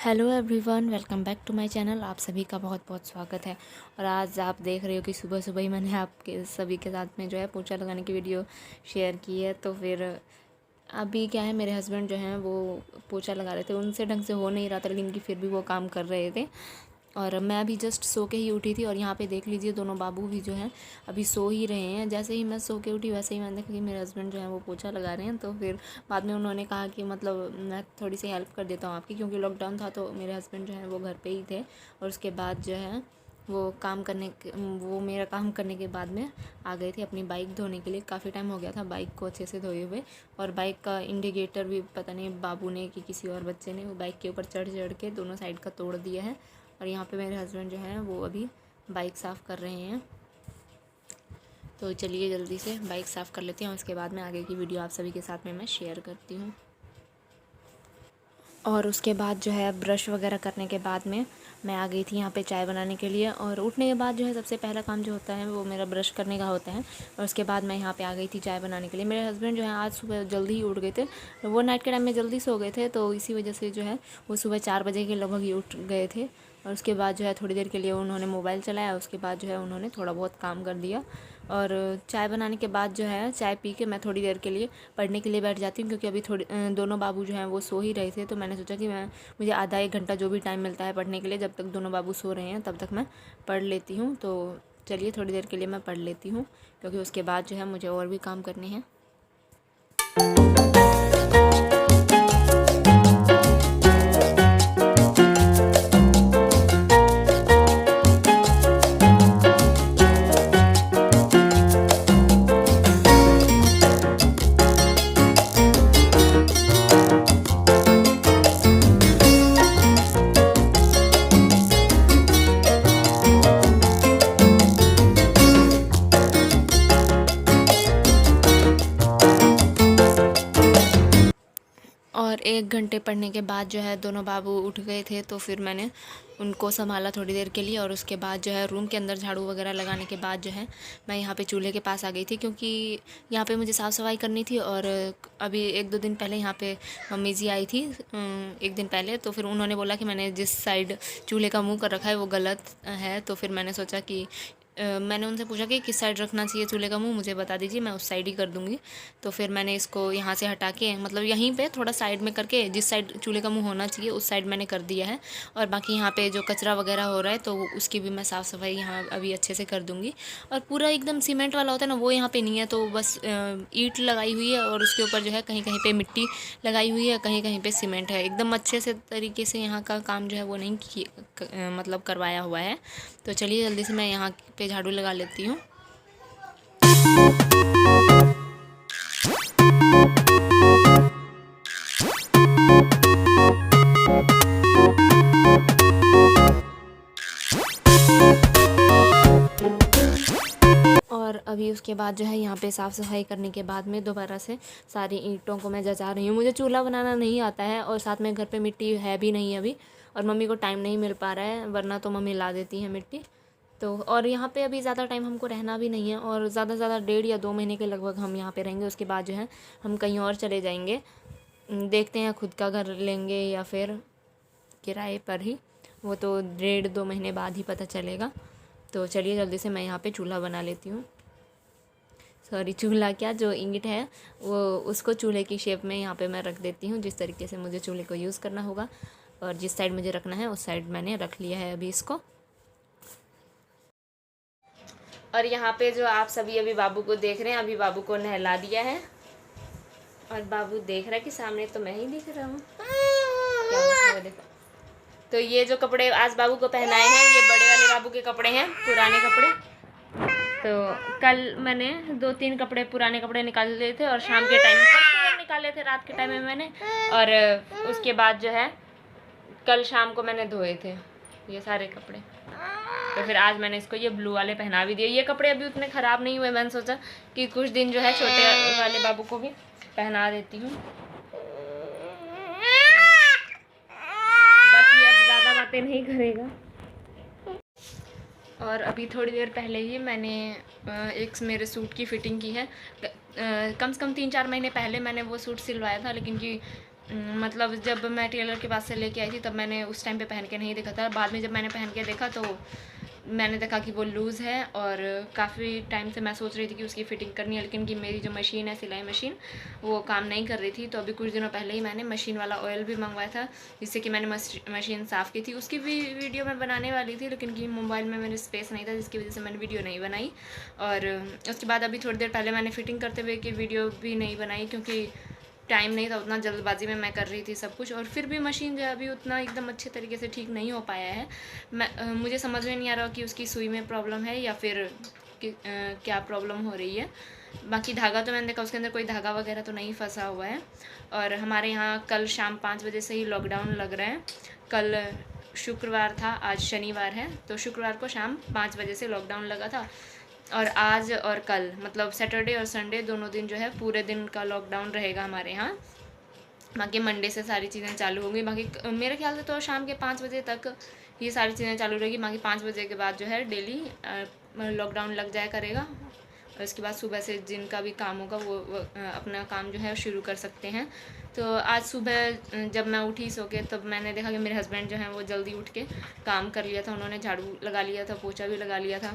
Hello everyone, welcome back to my channel. आप सभी का बहुत बहुत स्वागत है। और आज आप देख रहे हो कि सुबह सुबह ही मैंने आपके सभी के साथ में जो है पोछा लगाने की वीडियो शेयर की है। तो फिर अभी क्या है, मेरे हस्बैंड जो हैं वो पोछा लगा रहे थे, उनसे ढंग से हो नहीं रहा था, लेकिन फिर भी वो काम कर रहे थे। और मैं अभी जस्ट सो के ही उठी थी और यहाँ पे देख लीजिए दोनों बाबू भी जो हैं अभी सो ही रहे हैं। जैसे ही मैं सो के उठी वैसे ही मैंने देखा कि मेरे हस्बैंड जो हैं वो पोछा लगा रहे हैं। तो फिर बाद में उन्होंने कहा कि मतलब मैं थोड़ी सी हेल्प कर देता हूँ आपकी, क्योंकि लॉकडाउन था तो मेरे हस्बैंड जो हैं वो घर पे ही थे। और उसके बाद जो है वो मेरा काम करने के बाद में आ गए थे अपनी बाइक धोने के लिए। काफ़ी टाइम हो गया था बाइक को अच्छे से धोए हुए। और बाइक का इंडिकेटर भी पता नहीं बाबू ने कि किसी और बच्चे ने वो बाइक के ऊपर चढ़ चढ़ के दोनों साइड का तोड़ दिया है। और यहाँ पे मेरे हस्बैंड जो हैं वो अभी बाइक साफ़ कर रहे हैं। तो चलिए जल्दी से बाइक साफ़ कर लेते हैं, उसके बाद में आगे की वीडियो आप सभी के साथ में मैं शेयर करती हूँ। और उसके बाद जो है ब्रश वगैरह करने के बाद में मैं आ गई थी यहाँ पे चाय बनाने के लिए। और उठने के बाद जो है सबसे पहला काम जो होता है वो मेरा ब्रश करने का होता है। और उसके बाद मैं यहाँ पे आ गई थी चाय बनाने के लिए। मेरे हस्बैंड जो है आज सुबह जल्दी ही उठ गए थे, वो नाइट के टाइम में जल्दी सो गए थे, तो इसी वजह से जो है वो सुबह 4 बजे के लगभग ही उठ गए थे। और उसके बाद जो है थोड़ी देर के लिए उन्होंने मोबाइल चलाया, उसके बाद जो है उन्होंने थोड़ा बहुत काम कर दिया। और चाय बनाने के बाद जो है चाय पी के मैं थोड़ी देर के लिए पढ़ने के लिए बैठ जाती हूँ, क्योंकि अभी दोनों बाबू जो हैं वो सो ही रहे थे। तो मैंने सोचा कि मुझे आधा एक घंटा जो भी टाइम मिलता है पढ़ने के लिए, जब तक दोनों बाबू सो रहे हैं तब तक मैं पढ़ लेती हूँ। तो चलिए थोड़ी देर के लिए मैं पढ़ लेती हूँ, क्योंकि उसके बाद जो है मुझे और भी काम करने हैं। और 1 घंटे पढ़ने के बाद जो है दोनों बाबू उठ गए थे, तो फिर मैंने उनको संभाला थोड़ी देर के लिए। और उसके बाद जो है रूम के अंदर झाड़ू वगैरह लगाने के बाद जो है मैं यहाँ पे चूल्हे के पास आ गई थी, क्योंकि यहाँ पे मुझे साफ़ सफाई करनी थी। और अभी 1-2 दिन पहले यहाँ पे मम्मी जी आई थी 1 दिन पहले। तो फिर उन्होंने बोला कि मैंने जिस साइड चूल्हे का मुँह कर रखा है वो गलत है। तो फिर मैंने सोचा कि मैंने उनसे पूछा कि किस साइड रखना चाहिए चूल्हे का मुंह, मुझे बता दीजिए, मैं उस साइड ही कर दूंगी। तो फिर मैंने इसको यहाँ से हटा के, मतलब यहीं पे थोड़ा साइड में करके, जिस साइड चूल्हे का मुंह होना चाहिए उस साइड मैंने कर दिया है। और बाकी यहाँ पे जो कचरा वगैरह हो रहा है तो उसकी भी मैं साफ़ सफाई यहाँ अभी अच्छे से कर दूँगी। और पूरा एकदम सीमेंट वाला होता है ना, वो यहाँ पर नहीं है, तो बस ईंट लगाई हुई है और उसके ऊपर जो है कहीं कहीं पर मिट्टी लगाई हुई है, कहीं कहीं पर सीमेंट है। एकदम अच्छे से तरीके से यहाँ का काम जो है वो नहीं मतलब करवाया हुआ है। तो चलिए जल्दी से मैं यहाँ पे झाड़ू लगा लेती हूँ। और अभी उसके बाद जो है यहाँ पे साफ़ सफाई करने के बाद में दोबारा से सारी ईंटों को मैं जचा रही हूँ। मुझे चूल्हा बनाना नहीं आता है और साथ में घर पे मिट्टी है भी नहीं अभी, और मम्मी को टाइम नहीं मिल पा रहा है, वरना तो मम्मी ला देती हैं मिट्टी। तो और यहाँ पे अभी ज़्यादा टाइम हमको रहना भी नहीं है, और ज़्यादा से ज़्यादा 1.5 या 2 महीने के लगभग हम यहाँ पे रहेंगे। उसके बाद जो है हम कहीं और चले जाएंगे, देखते हैं खुद का घर लेंगे या फिर किराए पर ही, वो तो 1.5-2 महीने बाद ही पता चलेगा। तो चलिए जल्दी से मैं यहाँ पे चूल्हा बना लेती हूँ। सॉरी, चूल्हा क्या, जो ईंट है वो उसको चूल्हे की शेप में यहाँ पे मैं रख देती हूँ, जिस तरीके से मुझे चूल्हे को यूज़ करना होगा। और जिस साइड मुझे रखना है उस साइड मैंने रख लिया है अभी इसको। और यहाँ पे जो आप सभी अभी बाबू को देख रहे हैं, अभी बाबू को नहला दिया है और बाबू देख रहा है कि सामने तो मैं ही दिख रहा हूँ। देखो, तो ये जो कपड़े आज बाबू को पहनाए हैं ये बड़े वाले बाबू के कपड़े हैं, पुराने कपड़े। तो कल मैंने 2-3 कपड़े पुराने कपड़े निकाल लिए थे और शाम के टाइम में निकाले थे, रात के टाइम में मैंने। और उसके बाद जो है कल शाम को मैंने धोए थे ये सारे कपड़े। तो फिर आज मैंने इसको ये ब्लू वाले पहना भी दिए। ये कपड़े अभी उतने ख़राब नहीं हुए, मैंने सोचा कि कुछ दिन जो है छोटे वाले बाबू को भी पहना देती हूँ। बस ये अब ज़्यादा बातें नहीं करेगा। और अभी थोड़ी देर पहले ही मैंने एक मेरे सूट की फ़िटिंग की है। कम से कम 3-4 महीने पहले मैंने वो सूट सिलवाया था, लेकिन कि मतलब जब मैं टेलर के पास से लेके आई थी तब मैंने उस टाइम पे पहन के नहीं देखा था। बाद में जब मैंने पहन के देखा तो मैंने देखा कि वो लूज़ है, और काफ़ी टाइम से मैं सोच रही थी कि उसकी फ़िटिंग करनी है, लेकिन कि मेरी जो मशीन है, सिलाई मशीन, वो काम नहीं कर रही थी। तो अभी कुछ दिनों पहले ही मैंने मशीन वाला ऑयल भी मंगवाया था, जिससे कि मैंने मशीन साफ़ की थी। उसकी भी वीडियो मैं बनाने वाली थी, लेकिन कि मोबाइल में मेरे स्पेस नहीं था, जिसकी वजह से मैंने वीडियो नहीं बनाई। और उसके बाद अभी थोड़ी देर पहले मैंने फ़िटिंग करते हुए की वीडियो भी नहीं बनाई, क्योंकि टाइम नहीं था, उतना जल्दबाजी में मैं कर रही थी सब कुछ। और फिर भी मशीन जो है अभी उतना एकदम अच्छे तरीके से ठीक नहीं हो पाया है। मुझे समझ में नहीं आ रहा कि उसकी सुई में प्रॉब्लम है या फिर क्या प्रॉब्लम हो रही है। बाकी धागा तो मैंने देखा उसके अंदर कोई धागा वगैरह तो नहीं फंसा हुआ है। और हमारे यहाँ कल शाम 5 बजे से ही लॉकडाउन लग रहा है। कल शुक्रवार था, आज शनिवार है, तो शुक्रवार को शाम 5 बजे से लॉकडाउन लगा था। और आज और कल मतलब सैटरडे और संडे दोनों दिन जो है पूरे दिन का लॉकडाउन रहेगा हमारे यहाँ। बाकी मंडे से सारी चीज़ें चालू होंगी। बाकी मेरे ख्याल से तो शाम के 5 बजे तक ये सारी चीज़ें चालू रहेगी। बाकी 5 बजे के बाद जो है डेली लॉकडाउन लग जाया करेगा। और उसके बाद सुबह से जिनका भी काम होगा वो अपना काम जो है शुरू कर सकते हैं। तो आज सुबह जब मैं उठी सो के, तब मैंने देखा कि मेरे हस्बैंड जो हैं वो जल्दी उठ के काम कर लिया था। उन्होंने झाड़ू लगा लिया था, पोछा भी लगा लिया था।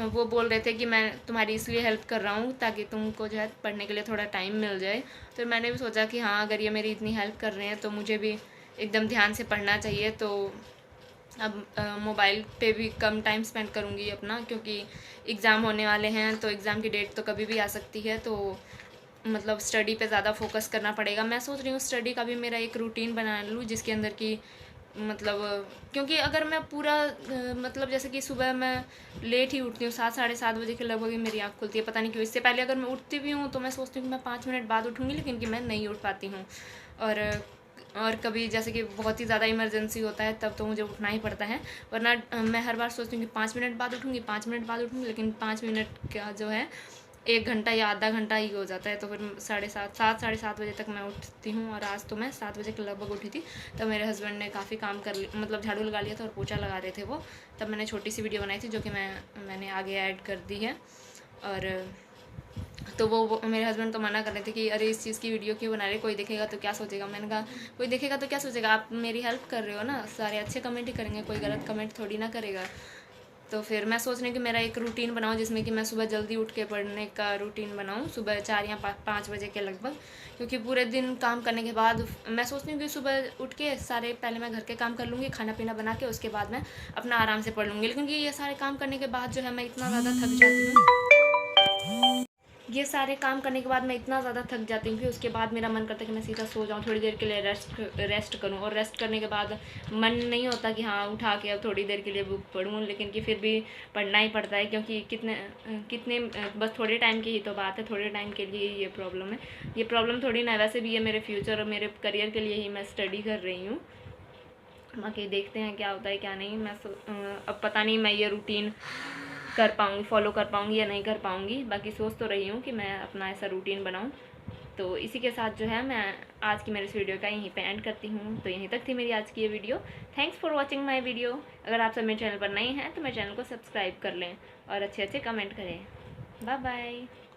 वो बोल रहे थे कि मैं तुम्हारी इसलिए हेल्प कर रहा हूँ ताकि तुमको जो है पढ़ने के लिए थोड़ा टाइम मिल जाए। तो मैंने भी सोचा कि हाँ, अगर ये मेरी इतनी हेल्प कर रहे हैं तो मुझे भी एकदम ध्यान से पढ़ना चाहिए। तो अब मोबाइल पे भी कम टाइम स्पेंड करूँगी अपना, क्योंकि एग्ज़ाम होने वाले हैं, तो एग्ज़ाम की डेट तो कभी भी आ सकती है। तो मतलब स्टडी पे ज़्यादा फोकस करना पड़ेगा। मैं सोच रही हूँ स्टडी का भी मेरा एक रूटीन बना लूँ, जिसके अंदर की मतलब क्योंकि अगर मैं पूरा मतलब जैसे कि सुबह मैं लेट ही उठती हूँ, 7 साढ़े 7 बजे के लगभग ही मेरी आँख खुलती है। पता नहीं क्यों। इससे पहले अगर मैं उठती भी हूँ तो मैं सोचती हूँ कि मैं 5 मिनट बाद उठूँगी, लेकिन कि मैं नहीं उठ पाती हूँ। और कभी जैसे कि बहुत ही ज़्यादा इमरजेंसी होता है तब तो मुझे उठना ही पड़ता है। वरना मैं हर बार सोचती हूँ कि 5 मिनट बाद उठूँगी, 5 मिनट बाद उठूँगी, लेकिन 5 मिनट का जो है 1 घंटा या आधा घंटा ही हो जाता है। तो फिर 7 साढ़े 7 बजे तक मैं उठती हूँ। और आज तो मैं 7 बजे के लगभग उठी थी। तब मेरे हस्बैंड ने काफ़ी काम कर लिया, मतलब झाड़ू लगा लिया था और पोछा लगा रहे थे वो। तब मैंने छोटी सी वीडियो बनाई थी, जो कि मैंने आगे ऐड कर दी है। और तो वो मेरे हस्बैंड तो मना कर रहे थे कि अरे इस चीज़ की वीडियो क्यों बना रहे, कोई देखेगा तो क्या सोचेगा। मैंने कहा कोई देखेगा तो क्या सोचेगा, आप मेरी हेल्प कर रहे हो ना, सारे अच्छे कमेंट ही करेंगे, कोई गलत कमेंट थोड़ी ना करेगा। तो फिर मैं सोच रही हूँ कि मेरा एक रूटीन बनाऊँ, जिसमें कि मैं सुबह जल्दी उठ के पढ़ने का रूटीन बनाऊँ, सुबह 4 या 5 बजे के लगभग। क्योंकि पूरे दिन काम करने के बाद मैं सोचती हूँ कि सुबह उठ के सारे पहले मैं घर के काम कर लूँगी, खाना पीना बना के, उसके बाद मैं अपना आराम से पढ़ लूँगी। लेकिन कि ये सारे काम करने के बाद जो है मैं इतना ज़्यादा थक जाती हूँ, ये सारे काम करने के बाद मैं इतना ज़्यादा थक जाती हूँ कि उसके बाद मेरा मन करता है कि मैं सीधा सो जाऊँ, थोड़ी देर के लिए रेस्ट करूँ। और रेस्ट करने के बाद मन नहीं होता कि हाँ उठा के अब थोड़ी देर के लिए बुक पढूँ, लेकिन कि फिर भी पढ़ना ही पड़ता है, क्योंकि कितने बस थोड़े टाइम की ही तो बात है, थोड़े टाइम के लिए ये प्रॉब्लम है। ये प्रॉब्लम थोड़ी ना है, वैसे भी ये मेरे फ्यूचर और मेरे करियर के लिए ही मैं स्टडी कर रही हूँ। बाकी देखते हैं क्या होता है क्या नहीं। अब पता नहीं मैं ये रूटीन कर पाऊँगी, फॉलो कर पाऊँगी या नहीं कर पाऊँगी। बाकी सोच तो रही हूँ कि मैं अपना ऐसा रूटीन बनाऊँ। तो इसी के साथ जो है मैं आज की मेरे इस वीडियो का यहीं पे एंड करती हूँ। तो यहीं तक थी मेरी आज की ये video. Thanks for watching my video. अगर आप सब मेरे चैनल पर नए हैं तो मेरे चैनल को सब्सक्राइब कर लें और अच्छे अच्छे कमेंट करें। Bye bye.